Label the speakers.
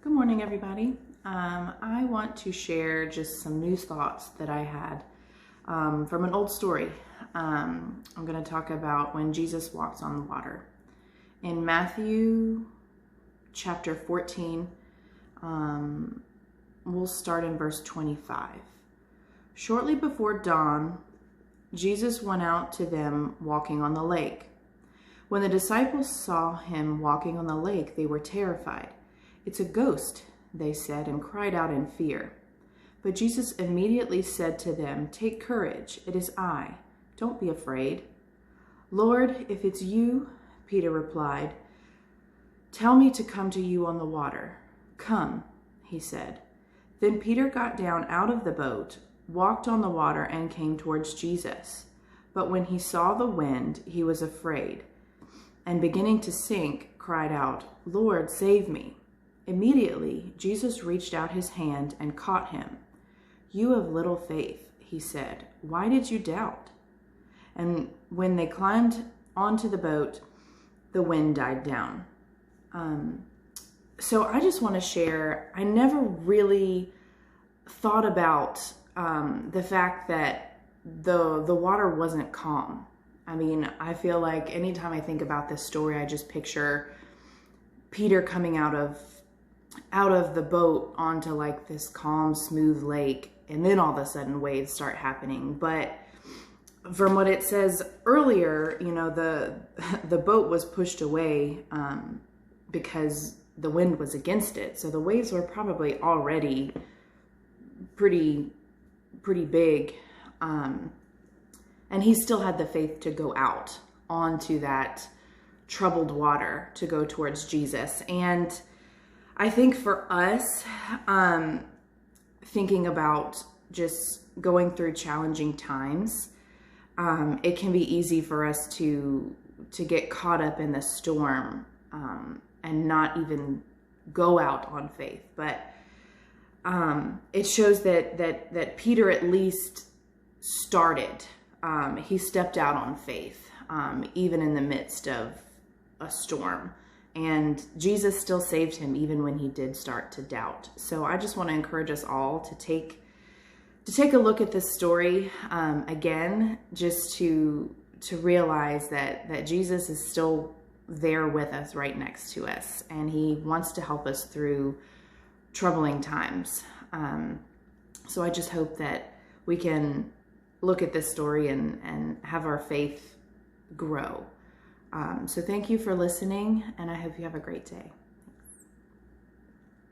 Speaker 1: Good morning, everybody. I want to share just some new thoughts that I had from an old story. I'm going to talk about when Jesus walked on the water. In Matthew chapter 14, we'll start in verse 25. Shortly before dawn, Jesus went out to them walking on the lake. When the disciples saw him walking on the lake, they were terrified. "It's a ghost," they said, and cried out in fear. But Jesus immediately said to them, "Take courage, it is I. Don't be afraid." "Lord, if it's you," Peter replied, "tell me to come to you on the water." "Come," he said. Then Peter got down out of the boat, walked on the water, and came towards Jesus. But when he saw the wind, he was afraid, and beginning to sink, cried out, "Lord, save me." Immediately, Jesus reached out his hand and caught him. "You have little faith," he said. "Why did you doubt?" And when they climbed onto the boat, the wind died down. So I just want to share, I never really thought about the fact that the water wasn't calm. I mean, I feel like anytime I think about this story, I just picture Peter coming out of the boat onto like this calm, smooth lake, and then all of a sudden waves start happening. But from what it says earlier, you know, the boat was pushed away because the wind was against it. So the waves were probably already pretty big. And he still had the faith to go out onto that troubled water to go towards Jesus. And I think for us, thinking about just going through challenging times, it can be easy for us to get caught up in the storm and not even go out on faith. But it shows that Peter at least started. He stepped out on faith, even in the midst of a storm. And Jesus still saved him even when he did start to doubt. So I just want to encourage us all to take a look at this story again, just to realize that Jesus is still there with us, right next to us, and he wants to help us through troubling times. So I just hope that we can look at this story and have our faith grow. So thank you for listening, and I hope you have a great day.